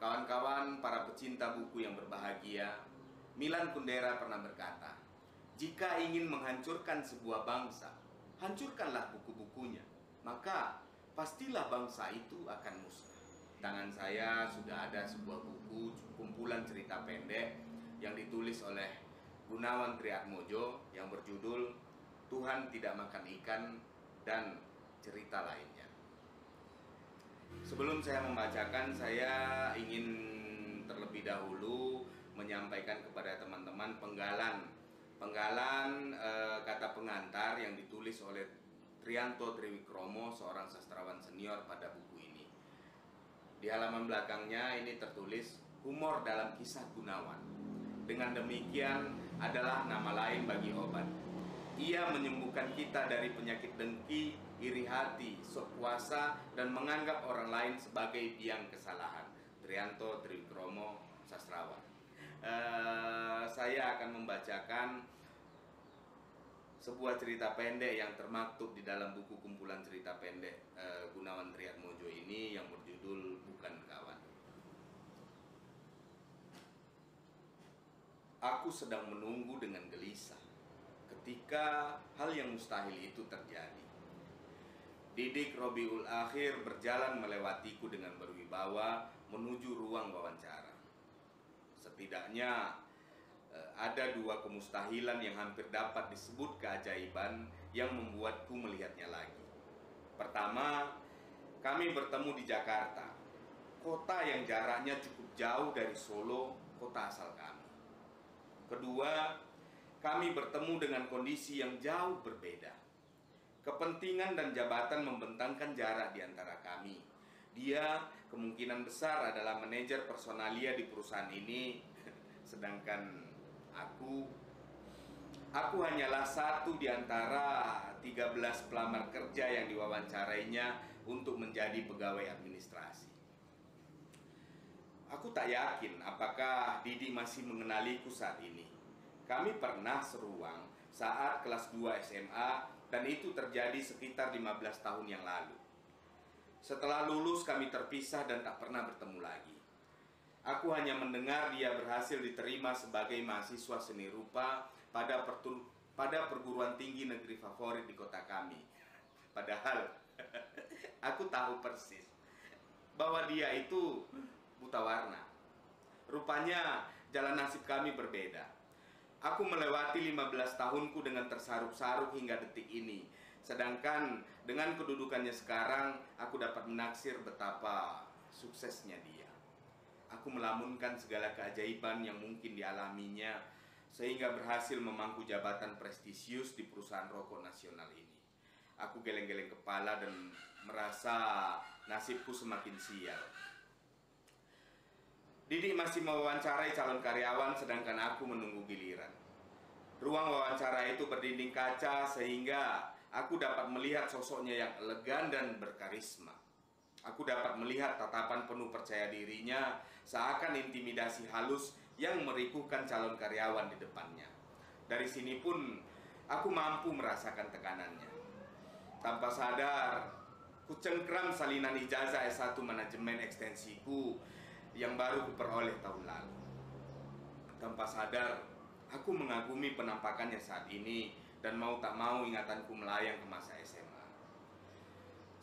Kawan-kawan para pecinta buku yang berbahagia, Milan Kundera pernah berkata, "Jika ingin menghancurkan sebuah bangsa, hancurkanlah buku-bukunya, maka pastilah bangsa itu akan musnah." Tangan saya sudah ada sebuah buku kumpulan cerita pendek yang ditulis oleh Gunawan Triatmojo yang berjudul Tuhan Tidak Makan Ikan dan cerita lainnya. Sebelum saya membacakan, saya ingin terlebih dahulu menyampaikan kepada teman-teman penggalan kata pengantar yang ditulis oleh Trianto Triwikromo, seorang sastrawan senior pada buku ini. Di halaman belakangnya ini tertulis humor dalam kisah Gunawan. Dengan demikian adalah nama lain bagi obat. Ia menyembuhkan kita dari penyakit dengki, iri hati, sok kuasa, dan menganggap orang lain sebagai biang kesalahan. Trianto Triwikromo, sastrawan. Saya akan membacakan sebuah cerita pendek yang termaktub di dalam buku kumpulan cerita pendek Gunawan Triatmojo ini yang berjudul Bukan Kawan. Aku sedang menunggu dengan gelisah ketika hal yang mustahil itu terjadi. Didik Robiul Akhir berjalan melewatiku dengan berwibawa menuju ruang wawancara. Setidaknya ada dua kemustahilan yang hampir dapat disebut keajaiban yang membuatku melihatnya lagi. Pertama, kami bertemu di Jakarta, kota yang jaraknya cukup jauh dari Solo, kota asal kami. Kedua, kami bertemu dengan kondisi yang jauh berbeda. Kepentingan dan jabatan membentangkan jarak di antara kami. Dia kemungkinan besar adalah manajer personalia di perusahaan ini, sedangkan aku hanyalah satu di antara 13 pelamar kerja yang diwawancarainya untuk menjadi pegawai administrasi. Aku tak yakin apakah Didi masih mengenaliku saat ini. Kami pernah seruang saat kelas 2 SMA dan itu terjadi sekitar 15 tahun yang lalu. Setelah lulus kami terpisah dan tak pernah bertemu lagi. Aku hanya mendengar dia berhasil diterima sebagai mahasiswa seni rupa pada perguruan tinggi negeri favorit di kota kami. Padahal aku tahu persis bahwa dia itu buta warna. Rupanya jalan nasib kami berbeda. Aku melewati 15 tahunku dengan tersarup-sarup hingga detik ini. Sedangkan dengan kedudukannya sekarang, aku dapat menaksir betapa suksesnya dia. Aku melamunkan segala keajaiban yang mungkin dialaminya, sehingga berhasil memangku jabatan prestisius di perusahaan rokok nasional ini. Aku geleng-geleng kepala dan merasa nasibku semakin sial. Didi masih mewawancarai calon karyawan sedangkan aku menunggu giliran. Ruang wawancara itu berdinding kaca sehingga aku dapat melihat sosoknya yang elegan dan berkarisma. Aku dapat melihat tatapan penuh percaya dirinya, seakan intimidasi halus yang merikuhkan calon karyawan di depannya. Dari sini pun aku mampu merasakan tekanannya. Tanpa sadar, ku cengkram salinan ijazah S1 manajemen ekstensiku yang baru kuperoleh tahun lalu. Tanpa sadar, aku mengagumi penampakannya saat ini dan mau tak mau ingatanku melayang ke masa SMA.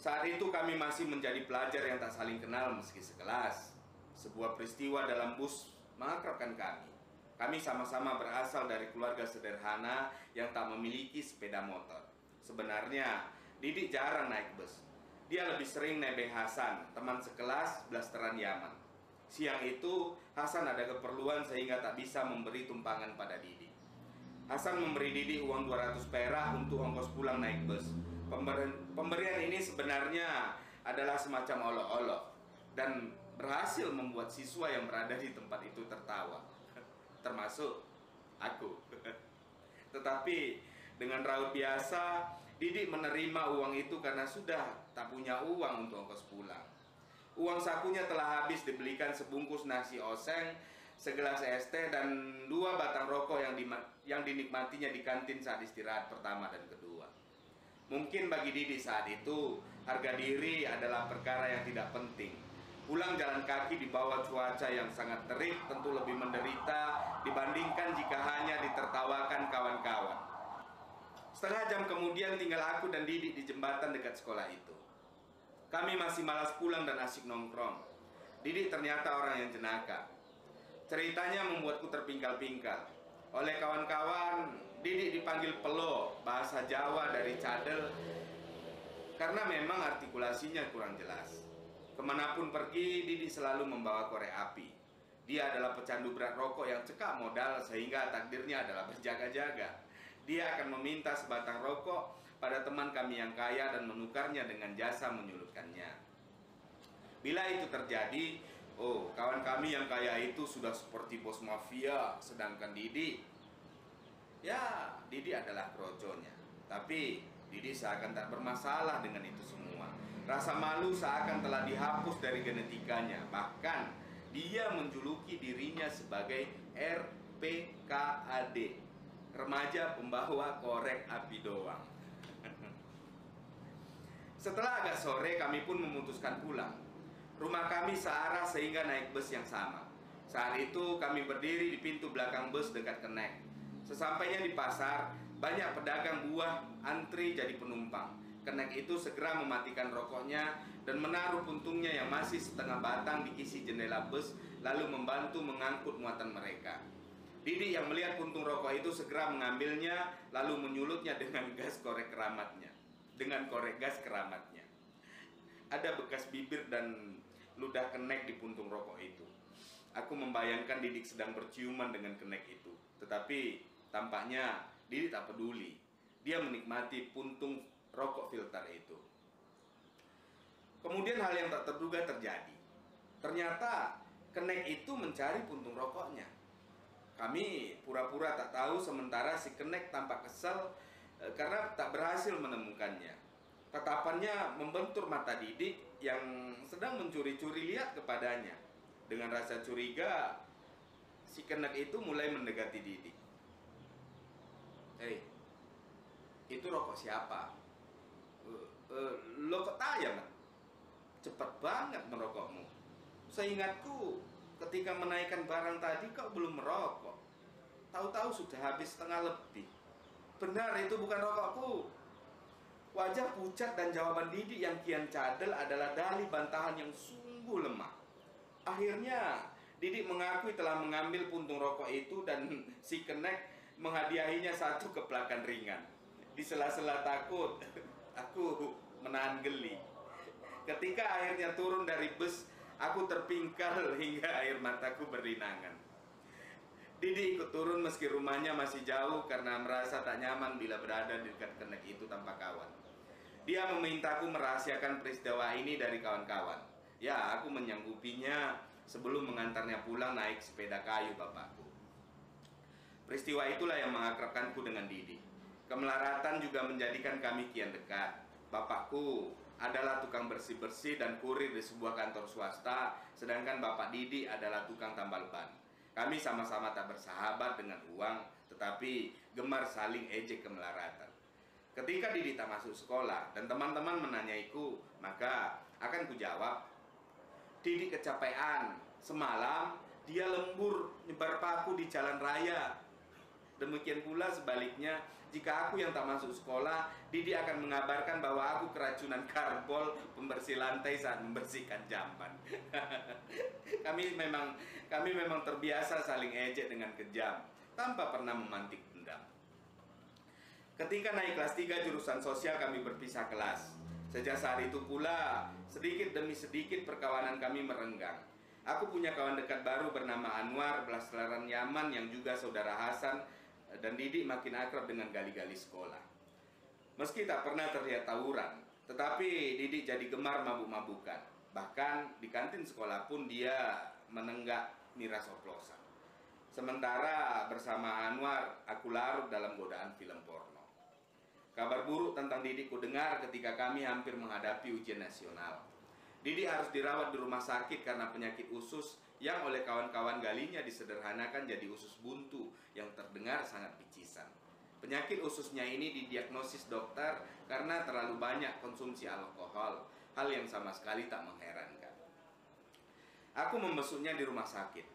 Saat itu kami masih menjadi pelajar yang tak saling kenal meski sekelas. Sebuah peristiwa dalam bus mengakrabkan kami. Kami sama-sama berasal dari keluarga sederhana yang tak memiliki sepeda motor. Sebenarnya, Didik jarang naik bus. Dia lebih sering nebeng Hasan, teman sekelas blasteran Yaman. Siang itu, Hasan ada keperluan sehingga tak bisa memberi tumpangan pada Didi. Hasan memberi Didi uang 200 perak untuk ongkos pulang naik bus. Pemberian ini sebenarnya adalah semacam olok-olok dan berhasil membuat siswa yang berada di tempat itu tertawa, termasuk aku. Tetapi dengan raut biasa, Didi menerima uang itu karena sudah tak punya uang untuk ongkos pulang. Uang sakunya telah habis dibelikan sebungkus nasi oseng, segelas es teh, dan 2 batang rokok yang dinikmatinya di kantin saat istirahat pertama dan kedua. Mungkin bagi Didi saat itu, harga diri adalah perkara yang tidak penting. Pulang jalan kaki di bawah cuaca yang sangat terik tentu lebih menderita dibandingkan jika hanya ditertawakan kawan-kawan. Setengah jam kemudian tinggal aku dan Didik di jembatan dekat sekolah itu. Kami masih malas pulang dan asyik nongkrong. Didik ternyata orang yang jenaka. Ceritanya membuatku terpingkal-pingkal. Oleh kawan-kawan, Didik dipanggil Pelo, bahasa Jawa dari cadel, karena memang artikulasinya kurang jelas. Kemanapun pergi, Didik selalu membawa korek api. Dia adalah pecandu berat rokok yang cekak modal sehingga takdirnya adalah berjaga-jaga. Dia akan meminta sebatang rokok pada teman kami yang kaya dan menukarnya dengan jasa menyulutkannya. Bila itu terjadi, oh, kawan kami yang kaya itu sudah seperti bos mafia, sedangkan Didik, ya, Didik adalah kroconya. Tapi Didik seakan tak bermasalah dengan itu semua. Rasa malu seakan telah dihapus dari genetikanya. Bahkan dia menjuluki dirinya sebagai RPKAD, remaja pembawa korek api doang. Setelah agak sore kami pun memutuskan pulang. Rumah kami searah sehingga naik bus yang sama. Saat itu kami berdiri di pintu belakang bus dekat Kenek. Sesampainya di pasar, banyak pedagang buah antri jadi penumpang. Kenek itu segera mematikan rokoknya dan menaruh puntungnya yang masih setengah batang di kisi jendela bus, lalu membantu mengangkut muatan mereka. Didik yang melihat puntung rokok itu segera mengambilnya, lalu menyulutnya dengan gas korek keramatnya. Dengan korek gas keramatnya. Ada bekas bibir dan ludah Kenek di puntung rokok itu. Aku membayangkan Didik sedang berciuman dengan Kenek itu. Tetapi tampaknya Didik tak peduli. Dia menikmati puntung rokok filter itu. Kemudian hal yang tak terduga terjadi. Ternyata Kenek itu mencari puntung rokoknya. Kami pura-pura tak tahu sementara si Kenek tampak kesal karena tak berhasil menemukannya. Tatapannya membentur mata Didik yang sedang mencuri-curi lihat kepadanya. Dengan rasa curiga, si Kenek itu mulai mendekati Didik. Hei, itu rokok siapa? Lo kok tanya, man? Cepat banget merokokmu. Seingatku, ketika menaikkan barang tadi kau belum merokok. Tahu-tahu sudah habis setengah lebih. Benar, itu bukan rokokku. Wajah pucat dan jawaban Didik yang kian cadel adalah dalih bantahan yang sungguh lemah. Akhirnya Didik mengakui telah mengambil puntung rokok itu dan si Kenek menghadiahinya satu keplakan ringan. Di sela-sela takut, aku menahan geli. Ketika akhirnya turun dari bus, aku terpingkal hingga air mataku berlinangan. Didik ikut turun meski rumahnya masih jauh karena merasa tak nyaman bila berada di dekat Kenek itu tanpa kawan. Dia memintaku merahasiakan peristiwa ini dari kawan-kawan. Ya, aku menyanggupinya sebelum mengantarnya pulang naik sepeda kayu bapakku. Peristiwa itulah yang mengakrabkanku dengan Didik. Kemelaratan juga menjadikan kami kian dekat. Bapakku adalah tukang bersih-bersih dan kurir di sebuah kantor swasta, sedangkan bapak Didik adalah tukang tambal ban. Kami sama-sama tak bersahabat dengan uang, tetapi gemar saling ejek kemelaratan. Ketika Didik tak masuk sekolah dan teman-teman menanyaiku, maka akan kujawab, Didik kecapean, semalam dia lembur nyebar paku di jalan raya. Demikian pula sebaliknya, jika aku yang tak masuk sekolah, Didik akan mengabarkan bahwa aku keracunan karbol pembersih lantai saat membersihkan jamban. Kami memang terbiasa saling ejek dengan kejam, tanpa pernah memantik dendam. Ketika naik kelas 3 jurusan sosial, kami berpisah kelas. Sejak saat itu pula, sedikit demi sedikit perkawanan kami merenggang. Aku punya kawan dekat baru bernama Anwar, blasteran Yaman yang juga saudara Hasan, dan Didik makin akrab dengan gali-gali sekolah. Meski tak pernah terlihat tawuran, tetapi Didik jadi gemar mabuk-mabukan. Bahkan di kantin sekolah pun dia menenggak miras oplosan. Sementara bersama Anwar, aku larut dalam godaan film porno. Kabar buruk tentang Didik ku dengar ketika kami hampir menghadapi ujian nasional. Didik harus dirawat di rumah sakit karena penyakit usus yang oleh kawan-kawan galinya disederhanakan jadi usus buntu yang terdengar sangat picisan. Penyakit ususnya ini didiagnosis dokter karena terlalu banyak konsumsi alkohol, hal yang sama sekali tak mengherankan. Aku membesuknya di rumah sakit.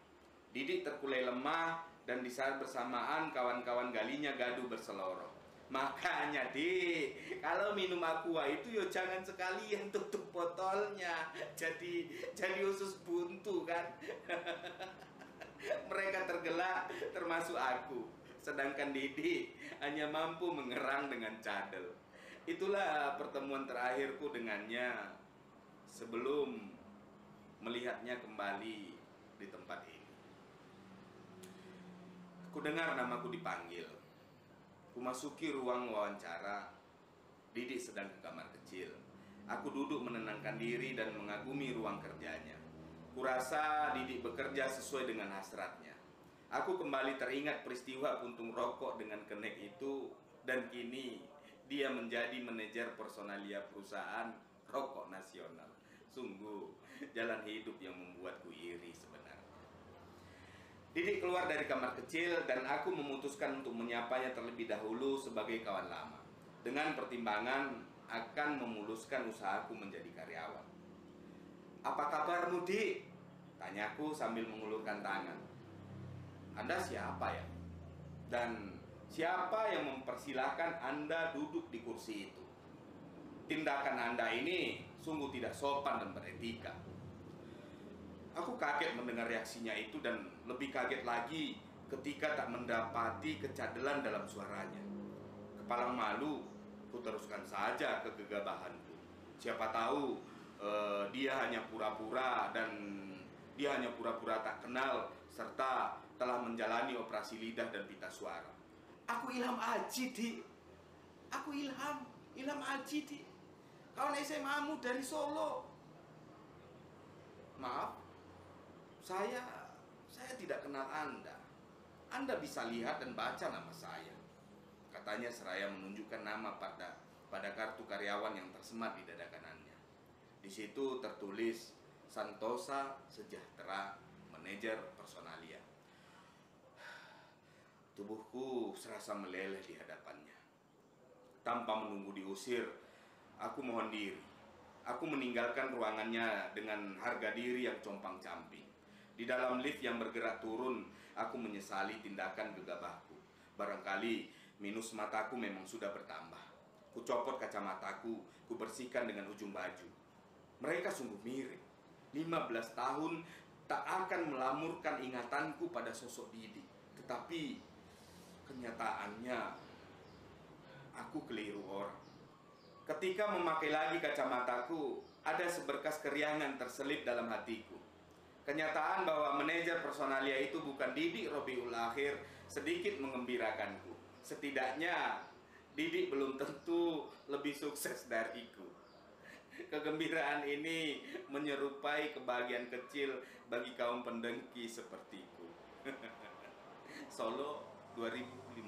Didik terkulai lemah dan di saat bersamaan kawan-kawan galinya gaduh berseloroh. Makanya Dik, kalau minum aqua itu yo jangan sekalian tutup botolnya. Jadi usus buntu kan. Mereka tergelak termasuk aku. Sedangkan Didik hanya mampu mengerang dengan cadel. Itulah pertemuan terakhirku dengannya sebelum melihatnya kembali di tempat ini. Ku dengar namaku dipanggil. Ku masuki ruang wawancara. Didik sedang ke kamar kecil. Aku duduk menenangkan diri dan mengagumi ruang kerjanya. Kurasa Didik bekerja sesuai dengan hasratnya. Aku kembali teringat peristiwa puntung rokok dengan kenek itu, dan kini dia menjadi manajer personalia perusahaan rokok nasional. Sungguh jalan hidup yang membuatku iri sebenarnya. Didik keluar dari kamar kecil dan aku memutuskan untuk menyapanya terlebih dahulu sebagai kawan lama, dengan pertimbangan akan memuluskan usahaku menjadi karyawan. "Apa kabarmu, Dik?" tanyaku sambil mengulurkan tangan. "Anda siapa ya? Dan siapa yang mempersilahkan Anda duduk di kursi itu? Tindakan Anda ini sungguh tidak sopan dan beretika." Aku kaget mendengar reaksinya itu dan lebih kaget lagi ketika tak mendapati kecadelan dalam suaranya. Kepala malu, ku teruskan saja kegegabahanku. Siapa tahu dia hanya pura-pura tak kenal serta telah menjalani operasi lidah dan pita suara. "Aku Ilham Aji, Dik. Aku Ilham Aji, Dik. Kawan SMA-mu dari Solo." "Maaf, saya tidak kenal Anda. Anda bisa lihat dan baca nama saya," katanya seraya menunjukkan nama pada kartu karyawan yang tersemat di dada kanannya. Di situ tertulis Santosa Sejahtera, manajer personalia. Tubuhku serasa meleleh di hadapannya. Tanpa menunggu diusir, aku mohon diri. Aku meninggalkan ruangannya dengan harga diri yang compang-camping. Di dalam lift yang bergerak turun, aku menyesali tindakan gegabahku. Barangkali minus mataku memang sudah bertambah. Ku copot kacamataku, ku bersihkan dengan ujung baju. Mereka sungguh mirip. 15 tahun tak akan melamurkan ingatanku pada sosok Didik. Tetapi kenyataannya aku keliru orang. Ketika memakai lagi kacamataku, ada seberkas keriangan terselip dalam hatiku. Kenyataan bahwa manajer personalia itu bukan Didik Robiul Akhir sedikit mengembirakanku. Setidaknya Didik belum tentu lebih sukses dariku. Kegembiraan ini menyerupai kebahagiaan kecil bagi kaum pendengki sepertiku. Solo 2015.